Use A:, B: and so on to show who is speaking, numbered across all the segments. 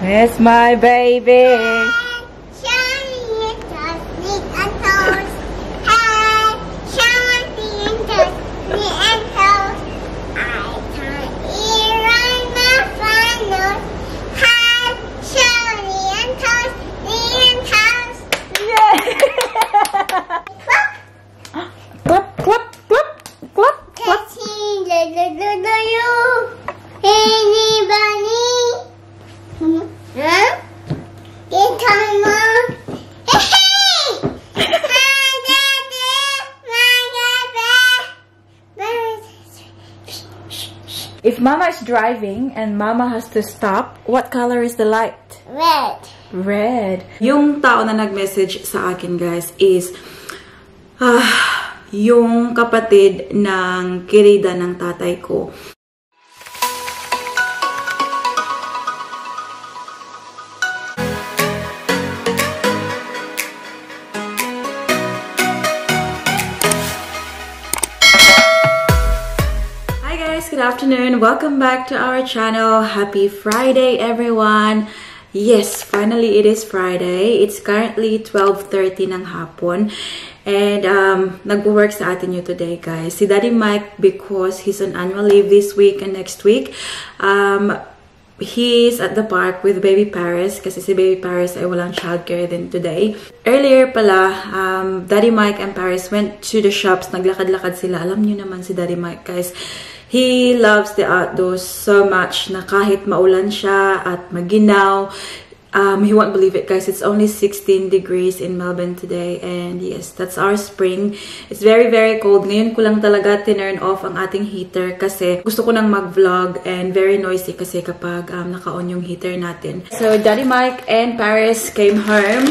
A: It's my baby. If Mama is driving and Mama has to stop, what color is the light?
B: Red.
A: Red. Yung tao na nag-message sa akin, guys, is yung kapatid ng kirida ng tatay ko. Good afternoon. Welcome back to our channel. Happy Friday, everyone. Yes, finally it is Friday. It's currently 12:30 ng hapon. And nagwo-work sa atin you today, guys. Si Daddy Mike, because he's on annual leave this week and next week, he's at the park with baby Paris kasi si baby Paris ay walang childcare din today. Earlier pala, Daddy Mike and Paris went to the shops. Naglakad-lakad sila. Alam niyo naman si Daddy Mike, guys. He loves the outdoors so much na kahit maulan siya at maginaw, he won't believe it, guys. It's only 16 degrees in Melbourne today. And yes, that's our spring. It's very, very cold. Ngayon ko lang talaga tinurn off ang ating heater kasi gusto ko nang mag-vlog and very noisy kasi kapag naka-on yung heater natin. So, Daddy Mike and Paris came home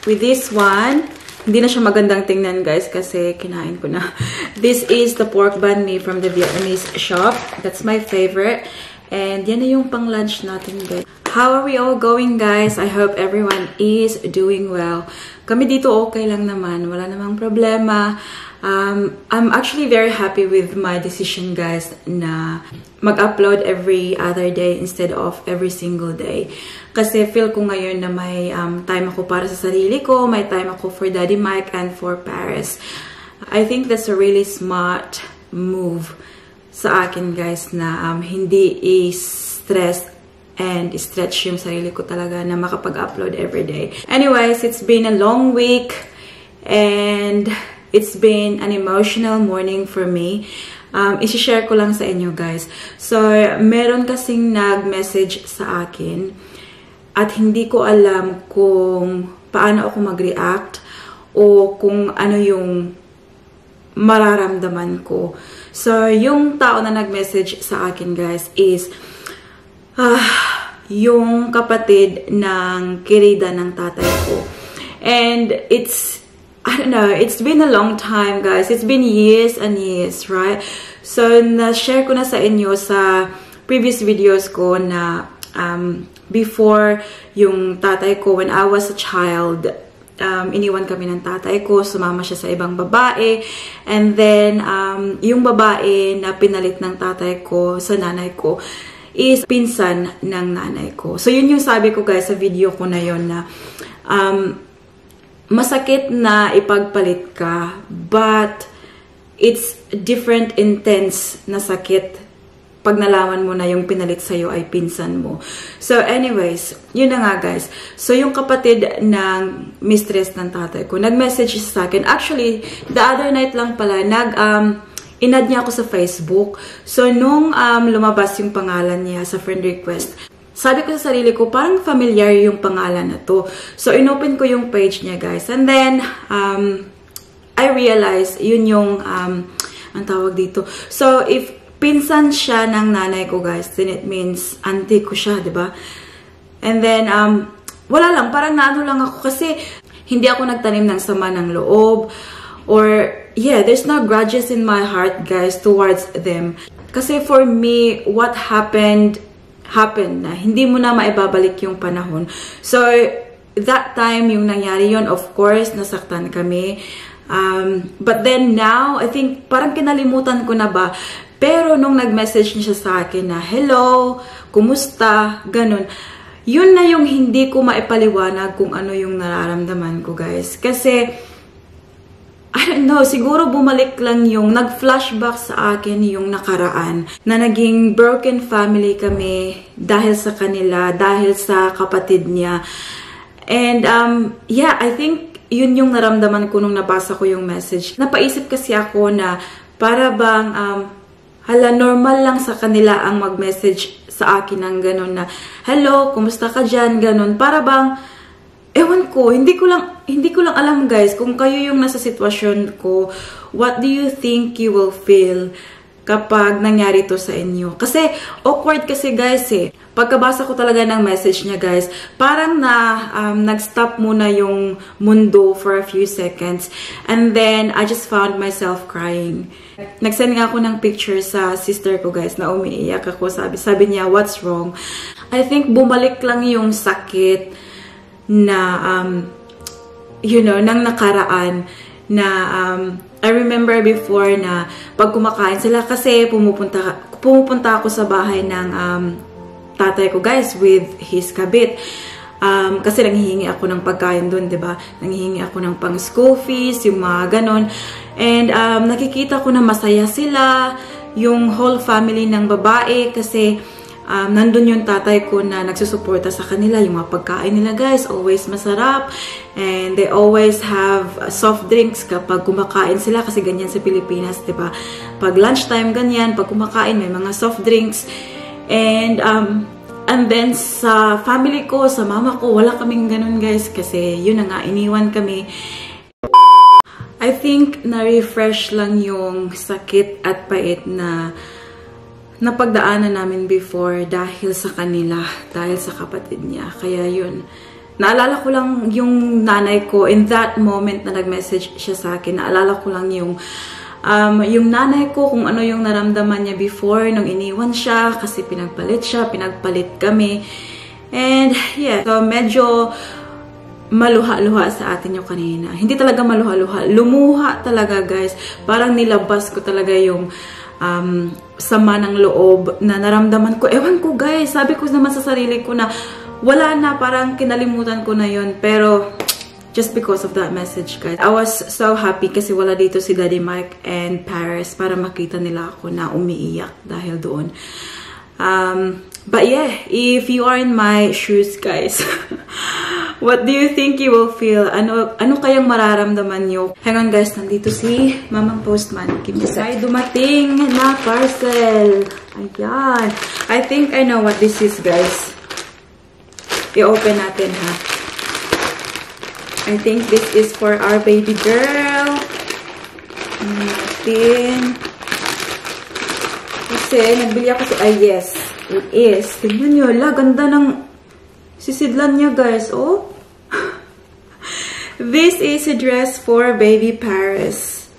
A: with this one. Hindi na siya magandang tingnan, guys, kasi kinain ko na. This is the pork banh mi from the Vietnamese shop. That's my favorite. And yan na yung pang-lunch natin, guys. How are we all going, guys? I hope everyone is doing well. Kami dito okay lang naman. Wala namang problema. I'm actually very happy with my decision, guys, na mag-upload every other day instead of every single day. Kasi feel ko ngayon na may time ako para sa sarili ko, may time ako for Daddy Mike and for Paris. I think that's a really smart move sa akin, guys, na hindi i-stress and stretch yung sarili ko talaga na makapag-upload every day. Anyways, it's been a long week and it's been an emotional morning for me. I-share ko lang sa inyo, guys. So, meron kasing nag-message sa akin at hindi ko alam kung paano ako mag-react o kung ano yung mararamdaman ko. So, yung tao na nag-message sa akin, guys, is yung kapatid ng kirida ng tatay ko. And I don't know, it's been a long time, guys. It's been years and years, right? So, na-share ko na sa inyo sa previous videos ko na before yung tatay ko, when I was a child, iniwan kami ng tatay ko, sumama siya sa ibang babae. And then, yung babae na pinalit ng tatay ko sa nanay ko is pinsan ng nanay ko. So, yun yung sabi ko, guys, sa video ko na yun na masakit na ipagpalit ka, but it's different intense na sakit pag nalaman mo na yung pinalit sa'yo ay pinsan mo. So anyways, yun na nga, guys. So yung kapatid ng mistress ng tatay ko, nag-message sa akin. Actually, the other night lang pala, inad niya ako sa Facebook. So nung lumabas yung pangalan niya sa friend request, sabi ko sa sarili ko, parang familiar yung pangalan na to. So, inopen ko yung page niya, guys. And then, I realized, yun yung, ang tawag dito. So, if pinsan siya ng nanay ko, guys, then it means auntie ko siya, diba? And then, wala lang, parang naano lang ako kasi hindi ako nagtanim ng sama ng loob. Or, yeah, there's no grudges in my heart, guys, towards them. Kasi for me, what happened na. Hindi mo na maibabalik yung panahon. So, that time, yung nangyari yon, of course, nasaktan kami. But then now, I think, parang kinalimutan ko na ba. Pero nung nag-message niya sa akin na, hello, kumusta, ganun. yun na yung hindi ko maipaliwanag kung ano yung nararamdaman ko, guys. Kasi, I don't know, siguro bumalik lang yung, nag-flashback sa akin yung nakaraan, na naging broken family kami dahil sa kanila, dahil sa kapatid niya. And, yeah, I think yun yung naramdaman ko nung nabasa ko yung message. Napaisip kasi ako na para bang, hala, normal lang sa kanila ang mag-message sa akin ng ganun na, hello, kumusta ka dyan, ganun. Para bang, ewan ko, hindi ko lang alam, guys, kung kayo yung nasa sitwasyon ko, what do you think you will feel kapag nangyari to sa inyo? Kasi, awkward kasi, guys, eh. Pagkabasa ko talaga ng message niya, guys, parang nag-stop muna yung mundo for a few seconds. And then, I just found myself crying. Nag-send nga ako ng picture sa sister ko, guys, na umiiyak ako. Sabi niya, what's wrong? I think bumalik lang yung sakit na, you know, nang nakaraan na, I remember before na pag kumakain sila kasi pumupunta ako sa bahay ng tatay ko, guys, with his kabit. Kasi nanghihingi ako ng pagkain doon, diba? Nanghihingi ako ng pang school fees, yung mga ganon. And nakikita ko na masaya sila, yung whole family ng babae, kasi nandun yung tatay ko na nagsusuporta sa kanila. Yung mga pagkain nila, guys, always masarap. And they always have soft drinks kapag kumakain sila, kasi ganyan sa Pilipinas, diba? Pag lunchtime, ganyan. Pag kumakain, may mga soft drinks. And then sa family ko, sa mama ko, wala kaming ganun, guys, kasi yun na nga, iniwan kami. I think na-refresh lang yung sakit at pait na napagdaanan namin before dahil sa kanila, dahil sa kapatid niya. Kaya yun, naalala ko lang yung nanay ko in that moment na nag-message siya sa akin. Naalala ko lang yung nanay ko, kung ano yung naramdaman niya before nung iniwan siya, kasi pinagpalit siya, pinagpalit kami. And yeah, so medyo maluha-luha sa atin yung kanina. Hindi talaga maluha-luha, lumuha talaga, guys. Parang nilabas ko talaga yung sama ng loob na naramdaman ko. Ewan ko, guys, sabi ko naman sa sarili ko na wala na, parang kinalimutan ko na yun. Pero just because of that message, guys, I was so happy kasi wala dito si Daddy Mike and Paris para makita nila ako na umiiyak dahil doon. But yeah, if you are in my shoes, guys, what do you think you will feel? Ano kayang mararamdaman nyo? Hang on, guys, nandito si Mamang Postman. Ay, dumating na parcel. Ayan. I think I know what this is, guys. I-open natin, ha? I think this is for our baby girl. Natin. Kasi, nagbili ako sa... Ay, yes. It is. Tignan nyo. Ganda ng sisidlan niya, guys. Oh. This is a dress for baby Paris.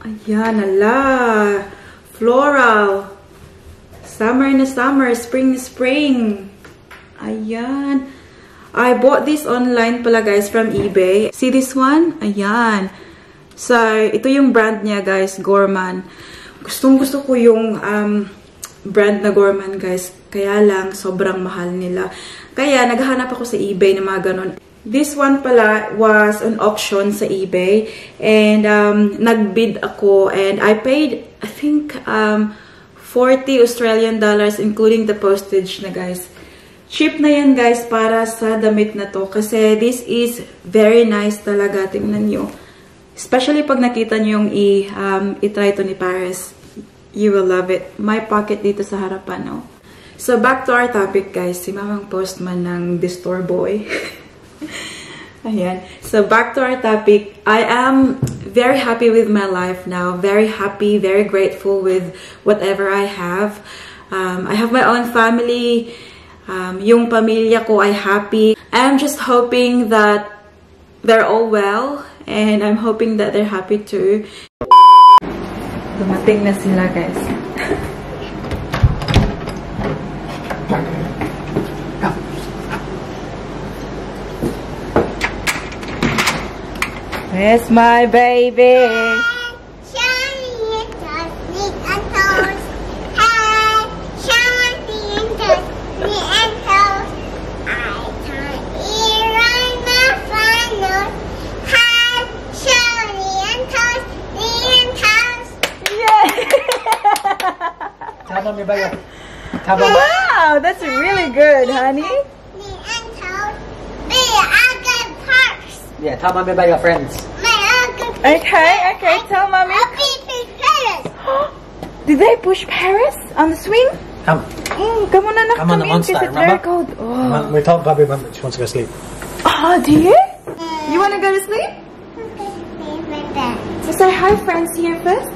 A: Ayan, ala. Floral. Summer na summer. Spring na spring. Ayan. I bought this online pala, guys, from eBay. See this one? Ayan. So, ito yung brand niya, guys. Gorman. Gustong-gusto ko yung brand na Gorman, guys. Kaya lang, sobrang mahal nila. Kaya, naghahanap ako sa eBay ng mga ganun. This one pala was on auction sa eBay. And, nagbid ako. And I paid, I think, 40 Australian dollars, including the postage na, guys. Cheap na yan, guys, para sa damit na to. Kasi this is very nice talaga. Tingnan nyo. Especially pag nakita nyo yung i-try to ni Paris. You will love it. May pocket dito sa harapan, no? So, back to our topic, guys. Si Mamang Postman ng The Store Boy. Ayan. So, back to our topic. I am very happy with my life now. Very happy, very grateful with whatever I have. I have my own family. Yung pamilya ko ay happy. I'm just hoping that they're all well. And I'm hoping that they're happy too. Dumating na sila, guys. Where's my baby? Wow, that's really good, honey.
B: Yeah, tell mommy about your friends.
A: Okay, tell mommy. Did they push Paris on the swing?
B: Come.
A: Come on, anak.
B: Come on, the monster,
A: it's very cold. Oh.
B: We told Bobby when she wants to go sleep.
A: Oh, do you? You want to go to sleep? So say hi, friends, here first.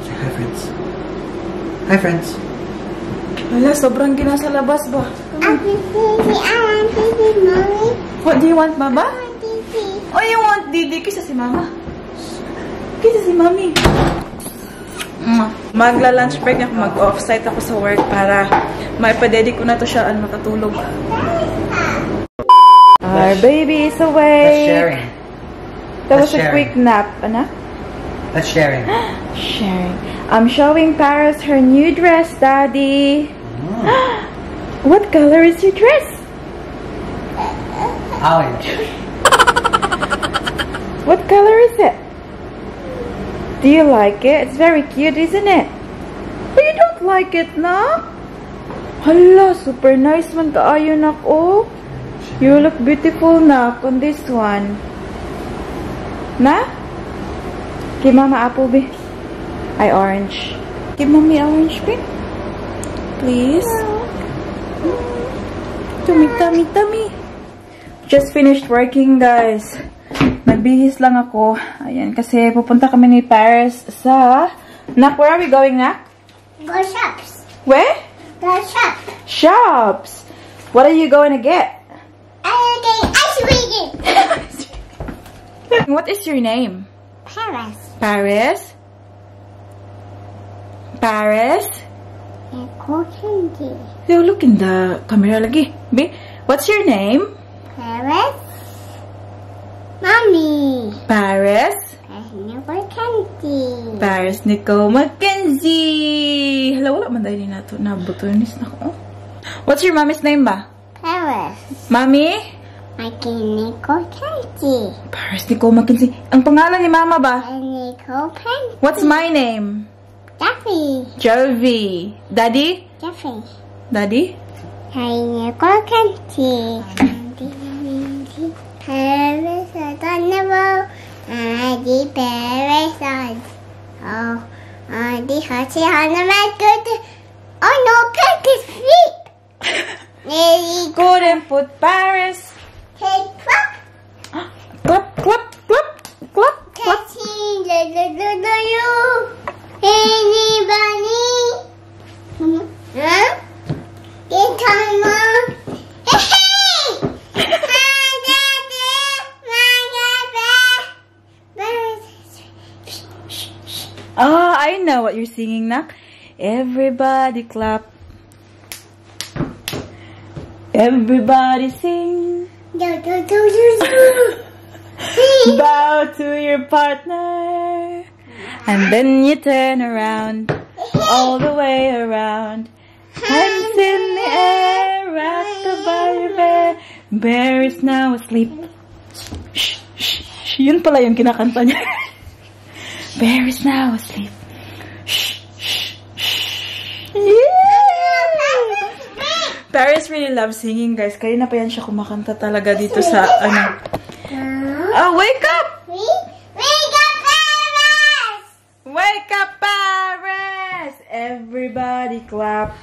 B: Say hi, friends. Hi, friends.
A: Wala, sobrang ginasa labas ba? What do you want, Baba? Oh, you want Didi? Kisa si Mama. Kisa si Mami. Magla-lunch break ako, mag-off-site ako sa work para maipadedi ko na to siya at makatulog. Our baby is awake.
B: That's sharing.
A: That was a quick nap, anak.
B: That's sharing.
A: Sharing. I'm showing Paris her new dress, Daddy. What color is your dress?
B: Orange.
A: What color is it? Do you like it? It's very cute, isn't it? But you don't like it, na? Hala, super nice man kaayo, nak. Oh, you look beautiful, nak, on this one. Na? Give Mama apple, be. Ay, orange. Give Mommy orange, be. Please. Tummy, tummy, tummy. Just finished working, guys. Nagbihis lang ako. Ayan, kasi pupunta kami ni Paris sa... Nak, where are we going, Nak?
C: Go shops.
A: Where?
C: Go shop.
A: Shops. What are you going to get?
C: I'm getting ice cream.
A: What is your name?
C: Paris.
A: Paris? Paris?
C: And candy.
A: Yo, look in the camera lagi. Be, what's your name?
C: Paris. Mommy.
A: Paris?
C: Nicole candy.
A: Paris Nicole Mackenzie. Hello, wala man dahil na ito. Nabutunis na ako. What's your mommy's name ba?
C: Paris.
A: Mommy?
C: Nicole candy.
A: Paris Nicole Mackenzie. Ang pangalan ni Mama ba?
C: Nicole candy.
A: What's my name?
C: Jeffy.
A: Jovey. Daddy?
C: Jeffy.
A: Daddy?
C: Nicole candy. Paris, I don't know. I did Paris. Oh, I did Hachi Hanaman good. Oh no, can't sleep.
A: Go and put Paris.
C: Hey, clap.
A: Clap, clap, clap, clap, clap.
C: Catching the you. Anybody? Huh? Get time on. Hey!
A: Ah, I know what you're singing, Nak. Everybody clap. Everybody sing. Bow to your partner. And then you turn around. All the way around. Hands in the air. Rock-a-bye bear. Bear is now asleep. Shh, shh, shh. Yun pala yung kinakanta niya. Bear is now asleep. Shh, shh, shh. Yeah! Paris really loves singing, guys. Kaya na pa yan siya kumakanta talaga dito sa, ano. Oh, wake up!
C: Wake up, Paris!
A: Wake up, Paris! Everybody clap.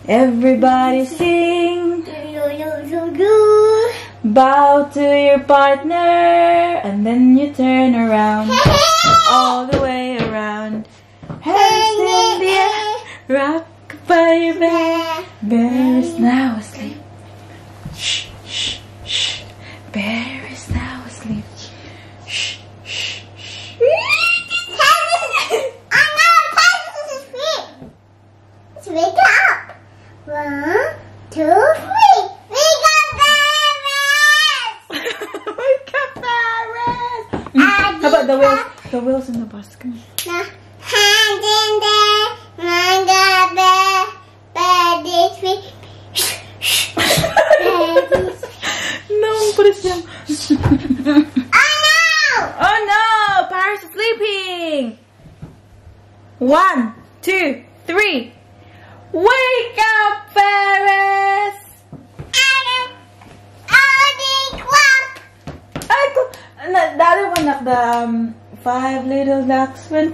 A: Everybody sing. Bow to your partner, and then you turn around, all the way around. Hands in the air, rock by your bear. Bear is now asleep. Shh, shh, shh. Bear is now asleep. Shh, shh, shh.
C: I'm not Paris is asleep. Let's wake up. 1, 2, 3. Wake up, Paris!
A: Wake up, Paris! How about the wheels? The wheels in the bus. Come on.
C: The hand in there, manga bear, baby sweet.
A: No, put it down.
C: Oh no!
A: Oh no! Paris is sleeping! 1, 2, 3. Wake up, Paris! The other one, like the 5 little ducks went.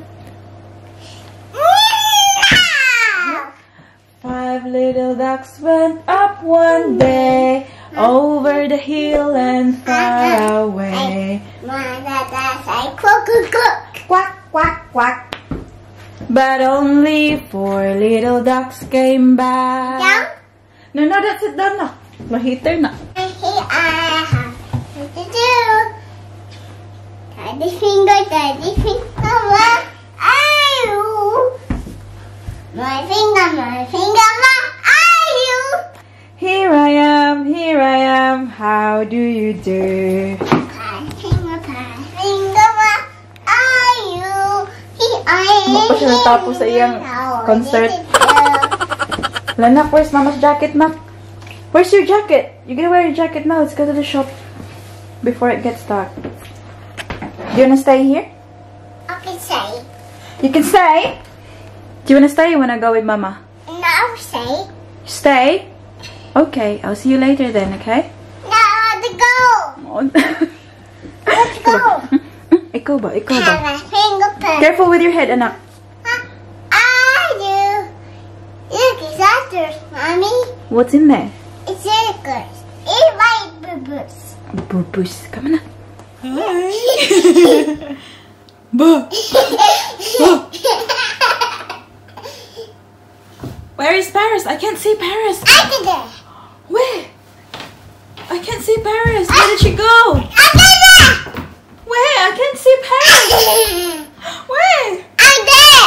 A: 5 little ducks went up one day over the hill and far away. Quack, quack, quack. But only 4 little ducks came back.
C: Down?
A: No, that's it. Down na. Mahiter na.
C: Daddy finger, my finger,
A: Here I am, how do you do? Mapa siya natapos sa iyang concert. Lanak, where's Mama's jacket, Nak? Where's your jacket? You're gonna wear your jacket now. Let's go to the shop before it gets dark. Do you wanna stay here?
C: I can say.
A: You can stay? Do you wanna stay or you wanna go with Mama?
C: No, say.
A: Stay? Okay, I'll see you later then, okay?
C: No, to go. Let's go.
A: Ikaw ba?
C: Have a fingerprint.
A: Careful with your head, anak.
C: I do. Look, it's otters, Mommy.
A: What's in there?
C: It's circles. It's white boo-boos.
A: Boo-boos. Come on, anak. Boo. Where is Paris? I can't see Paris.
C: After that.
A: Where? I can't see Paris. Where did she go?
C: After that.
A: Where? I can't see Paris. Where?
C: I'm there.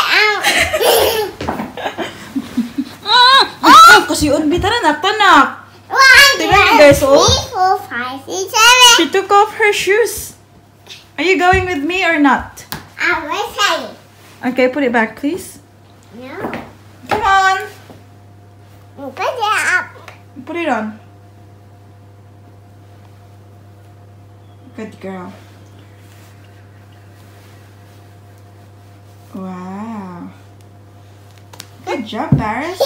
A: Kasi unbitaran na tanak.
C: 1, 2, 3,
A: guys, oh.
C: 4, 5, 6, 7.
A: She took off her shoes. Are you going with me or not?
C: I will say.
A: Okay, put it back, please.
C: No.
A: Come on.
C: Put it up.
A: Put it on. Good girl. Wow. Good job, Paris.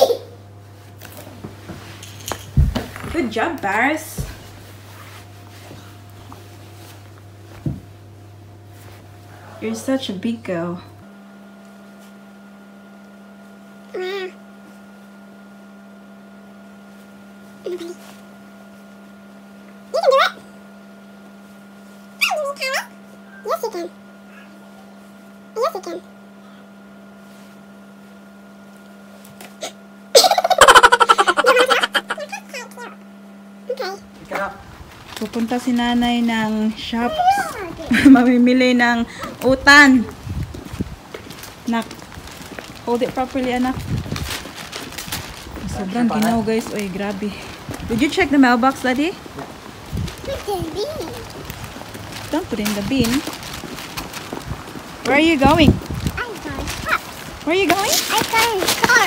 A: Good job, Paris. You're such a big girl.
C: You can do it. Yes, you can. Yes, you can.
A: Pupunta si nanay ng shops. Mamimili ng utan. Nak. Hold it properly, anak. Sobrang ginaw, guys. Oy, grabe. Did you check the mailbox, Daddy?
C: Put the bean.
A: Don't put in the bin. Where are you going?
C: I got a cup.
A: Where are you going?
C: I got a car.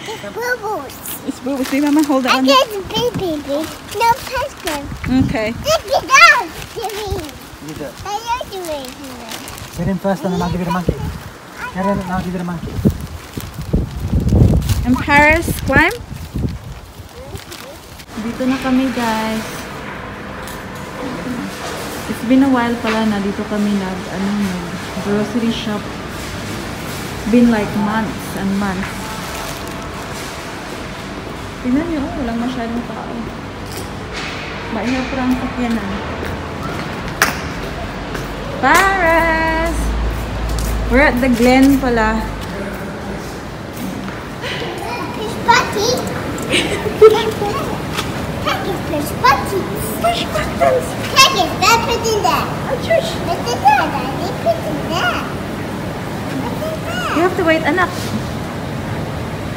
C: It's bubbles.
A: It's boo. See, Mama, hold
C: I
A: on.
C: get the baby. No pencil.
A: Okay.
C: Look it down, Jimmy.
B: You do it.
C: I like the way he went.
B: Get in first and then I'll give you the monkey. Get in and I'll give you the monkey.
A: And Paris, climb? Dito na kami, guys. It's been a while pala na dito kami grocery shop. Been like months and months. Tingnan niyo, walang masyadong tao. Mahirap parang sakyanan. Paris! We're at the Glen pala.
C: Fish potty. Heck is fish potties.
A: Push buttons!
C: Heck is that put in there.
A: Oh, shush!
C: Put in there, Daddy. Put in there. Put in there.
A: You have to wait, anak.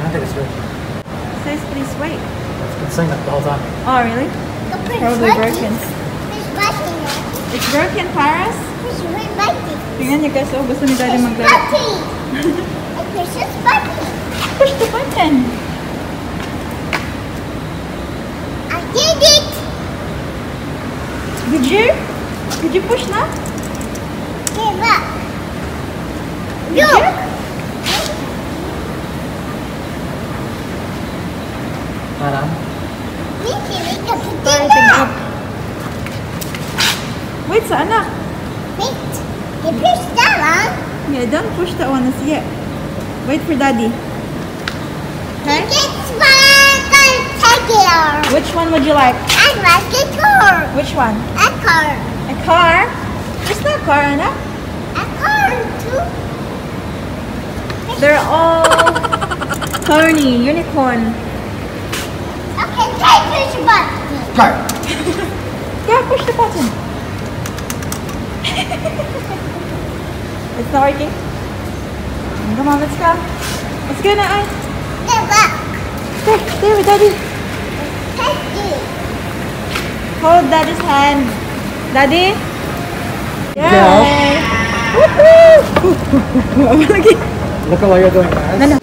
B: I think it's good.
A: Says please wait.
B: It's been saying that the whole time.
A: Oh, really?
C: Go put
A: Probably broken.
C: Fish potty in there.
A: It's broken, Paris?
C: Fish potty.
A: Tingnan niyo, guys. Oh, gusto ni Daddy
C: Fish
A: maglaro.
C: potty. A fish potty.
A: Push the button.
C: I did it.
A: Did you? Did you push now?
C: Give up.
A: Did you?
B: Parang?
A: Starting up. Wait, sa anak.
C: Wait, you push that one.
A: Yeah, don't push that one as yet. Wait for daddy.
C: This one, take it off.
A: Which one would you like?
C: I like a car.
A: Which one?
C: A car.
A: A car? There's no car, anak.
C: A car too.
A: They're all pony, unicorn.
C: Okay, take push button.
B: Car!
A: Yeah, push the button. It's not working. Come on, let's go. Let's go now.
C: The back.
A: Stay with daddy.
C: Take it.
A: Hold daddy's hand. Daddy?
B: Yeah.
A: Yay! Woohoo!
B: Look at what you're doing, guys.
A: No.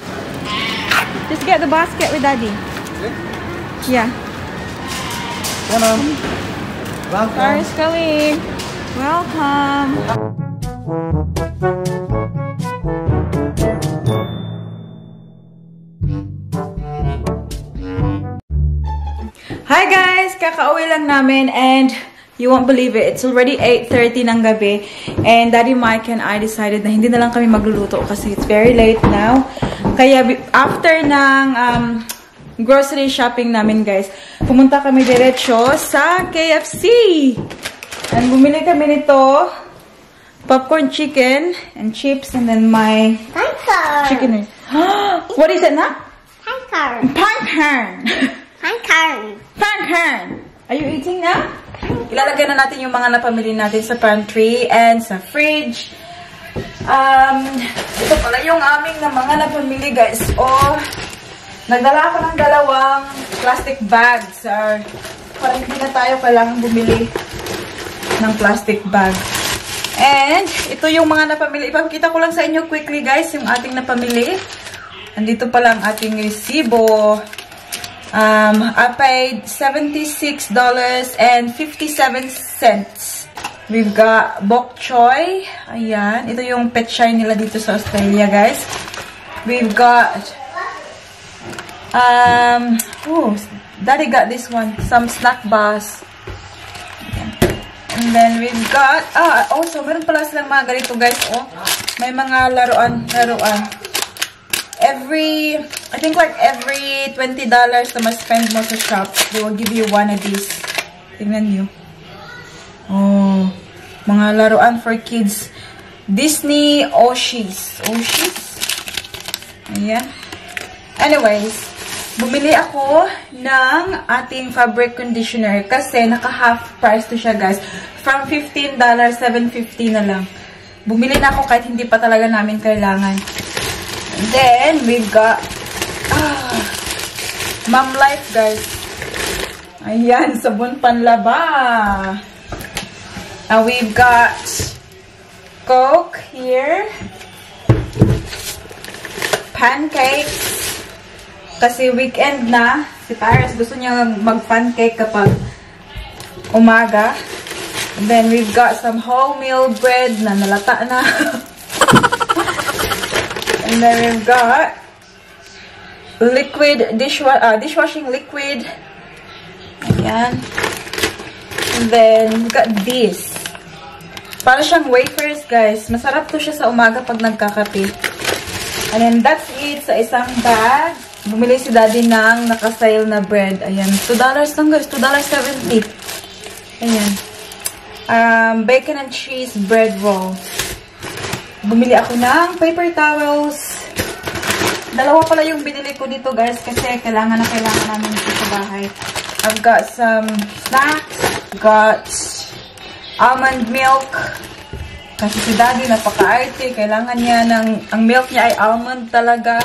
A: Just get the basket with daddy. Yeah.
B: Come on. Welcome.
A: Car is going. Welcome. Hi guys! Kakauwi lang namin and you won't believe it. It's already 8:30 ng gabi and Daddy Mike and I decided na hindi na lang kami magluluto kasi it's very late now. Kaya after ng grocery shopping namin guys, pumunta kami diretso sa KFC. And bumili kami nito, popcorn chicken and chips and then my
C: Pancake.
A: chicken. What is it na?
C: Pancake.
A: Pancake.
C: Pancake.
A: Pancake. Are you eating na? Ilalagay na natin yung mga napamili natin sa pantry and sa fridge. Ito pala yung aming na mga napamili guys. Oh, nagdala ako ng 2 plastic bags. Para hindi na tayo kailangan bumili ng plastic bag. And ito yung mga napamili. Ipakita ko lang sa inyo quickly guys yung ating napamili. Andito pala ang ating resibo. I paid $76.57. We've got bok choy. Ayan. Ito yung pet shine nila dito sa Australia, guys. We've got Daddy got this one. Some snack bars. Ayan. And then we've got also meron pala silang mga ganito, guys. Oh, may mga laruan. I think like every $20 na ma-spend mo sa shop, they will give you one of these. Tingnan nyo. Oh, mga laruan for kids. Disney Oshis. Ayan. Anyways, bumili ako ng ating fabric conditioner kasi naka-half price to siya, guys. From $15, $7.50 na lang. Bumili na ako kahit hindi pa talaga namin kailangan. And then, we've got Mom Life, guys. Ayan, sabon panlaba. We've got Coke here. Pancakes. Kasi weekend na. Si Paris gusto niya mag-pancake kapag umaga. And then, we've got some wholemeal bread na nalata na. And then we've got liquid dishwashing liquid. Ayan. And then we've got this. Para siyang wafers, guys. Masarap to siya sa umaga pag nagkakape. And then that's it sa isang bag. Bumili si Daddy ng naka-sale na bread. Ayan. $2 lang, guys. $2.70. Ayan. Bacon and cheese bread roll. Bumili ako ng paper towels. 2 pala yung binili ko dito, guys, kasi kailangan namin ito sa bahay. I've got some snacks. Got almond milk. Kasi si Daddy napaka-arte. Kailangan niya ang milk niya ay almond talaga.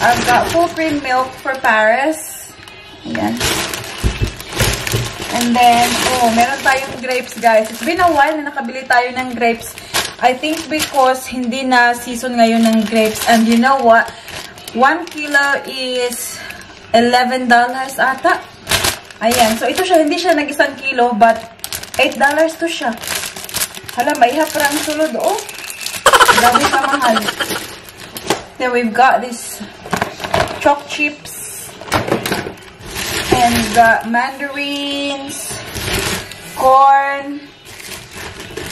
A: I've got full cream milk for Paris. Ayan. And then, meron tayong grapes, guys. It's been a while na nakabili tayo ng grapes. I think because hindi na season ngayon ng grapes. And you know what? 1 kilo is $11 ata. Ayan. So, ito siya. Hindi siya nag-1 kilo, but $8 to siya. Hala, may haprang sulod. Oh, grabe pa mahal. Then, we've got this choc chips. And got mandarins, corn,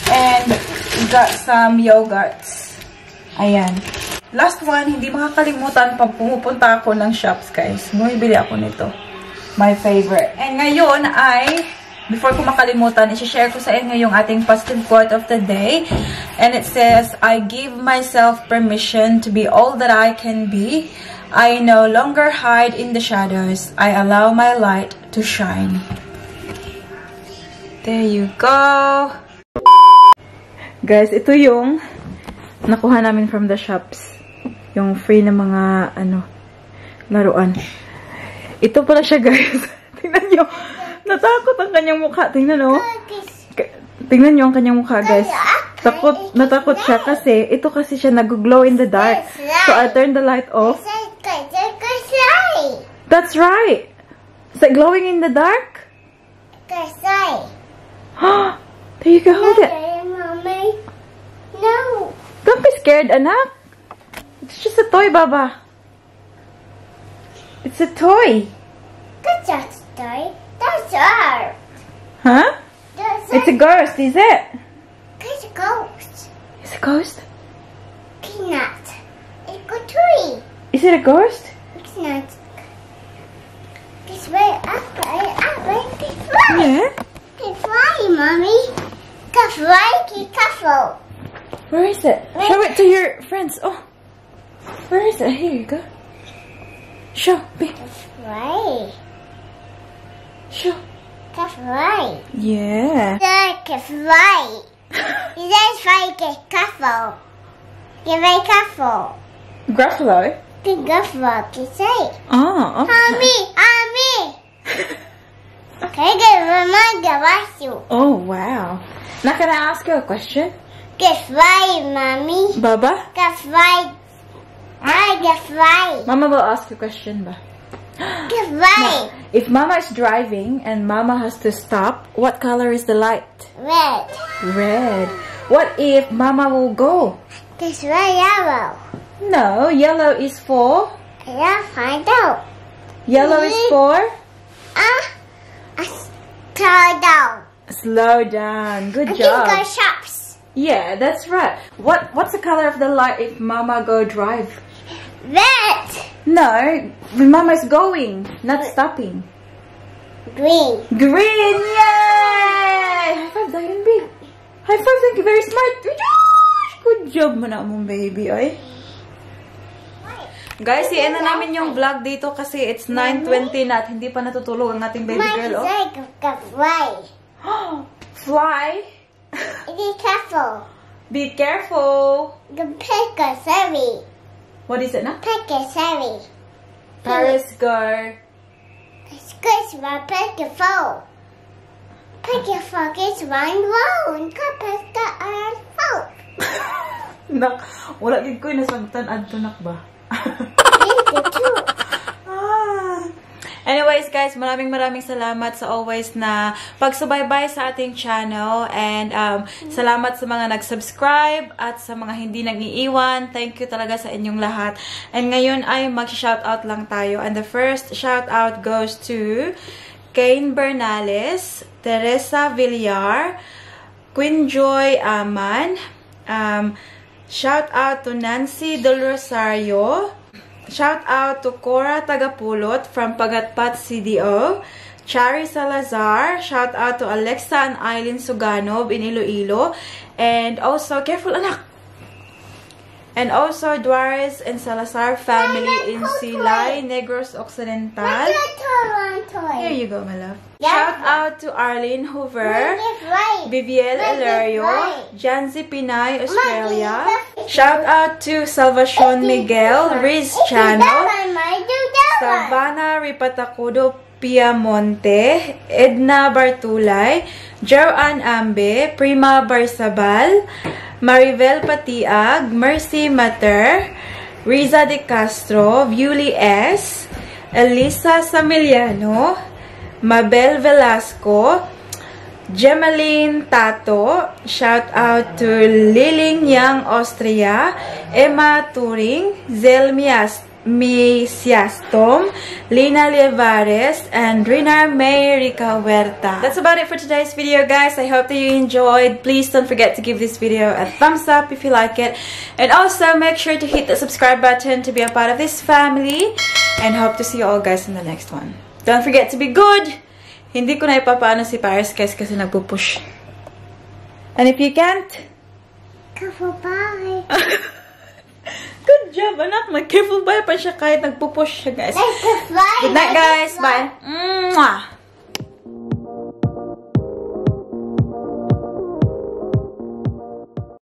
A: and got some yogurts. Ayan. Last one, hindi makakalimutan pag pumupunta ako ng shops, guys. Bumibili ako nito. My favorite. And ngayon ay, before ko makalimutan, i-share ko sa inyo yung ating positive quote of the day. And it says, I give myself permission to be all that I can be. I no longer hide in the shadows. I allow my light to shine. There you go. Guys, ito yung nakuha namin from the shops. Yung free na mga, laruan. Ito pala siya, guys. Tingnan nyo. Natakot ang kanyang mukha. Tingnan, oh. Tingnan nyo ang kanyang mukha, guys. Natakot siya kasi, ito kasi siya nag-glow in the dark. So, I turned the light off. That's right. Is it glowing in the dark? There you go. Hold it.
C: Mommy. No.
A: Don't be scared, anak. It's just a toy, Baba. It's a toy.
C: That's not a toy. That's art.
A: Huh? It's a ghost, is it?
C: It's a ghost.
A: It's a ghost?
C: Peanut. It's a tree.
A: Is it a ghost?
C: It's not. It's right up, it's right.
A: Yeah.
C: It's right, Mommy. It's right, it's careful.
A: Where is it? Show it to your friends. Oh. Where is it? Here you go. Show.
C: That's right.
A: Show.
C: That's right.
A: Yeah.
C: That's right. That's right, it's careful. You're very careful.
A: Gruffalo?
C: The careful, you say.
A: Oh, okay.
C: Mommy. Can I get Mama wash you?
A: Oh, wow. Now, can I ask you a question?
C: That's right, Mommy.
A: Baba?
C: That's right. That's right.
A: Mama will ask you a question, ba?
C: That's right.
A: Now, if Mama is driving and Mama has to stop, what color is the light?
C: Red.
A: Red. What if Mama will go?
C: That's right, yellow.
A: No, yellow is for?
C: I'll find out.
A: Yellow is for?
C: Slow down.
A: Slow down. Good
C: I
A: job.
C: can go shops.
A: Yeah, that's right. What's the color of the light if Mama go drive?
C: Red.
A: No, when Mama is going, not stopping.
C: Green.
A: Green! Yay! High five, Diane B. High five, thank you. Very smart. Good job mo na mong baby, oy. Guys, i-end na namin yung vlog dito kasi it's 9:20 na at hindi pa natutulog ang ating baby girl, oh.
C: Fly.
A: Fly?
C: Be careful.
A: Be careful.
C: The pick a sorry.
A: What is it now?
C: Pick a sorry.
A: Paris girl.
C: It's good, but pick a phone. Pick a phone is one phone. Pick a phone.
A: Nak, wala gid ko nasabtan adto nak ba? Anyways, guys, maraming salamat sa always na pagsubaybay sa ating channel and salamat sa mga nag-subscribe at sa mga hindi nag-iiwan. Thank you talaga sa inyong lahat. And ngayon ay mag-shoutout lang tayo. And the first shoutout goes to Cain Bernales, Teresa Villar, Queen Joy Aman, shout out to Nancy Del Rosario. Shout out to Cora Tagapulot from Pagatpat CDO. Chari Salazar. Shout out to Alexa and Eileen Suganov in Iloilo. And also, careful anak. And also, Duarez and Salazar family in Silay, Negros Occidental. Here you go, my love. Shout out to Arlene Hoover, Viviel Elerio, Janzi Pinay, Australia. Shout out to Salvacion Miguel, Riz Channel, Savannah Ripatacudo Piamonte, Edna Bartulay, Joanne Ambe, Prima Barsabal, Maribel Patiag, Mercy Mater, Riza de Castro, Viuli S, Elisa Samiliano, Mabel Velasco, Gemaline Tato, shout out to Liling Yang Austria, Emma Turing, Zelmias Misiastom, Lina Lievares, and Rinar May Rica Huerta. That's about it for today's video, guys. I hope that you enjoyed. Please don't forget to give this video a thumbs up if you like it. And also make sure to hit the subscribe button to be a part of this family. And hope to see you all guys in the next one. Don't forget to be good. Hindi ko na ipapaano si Paris guys kasi nagpupush. And if you can't,
C: careful, bye.
A: good job, anak. Mag-careful bye pa siya kahit nagpupush siya, guys.
C: Bye.
A: Good night, guys. Bye. Mwah.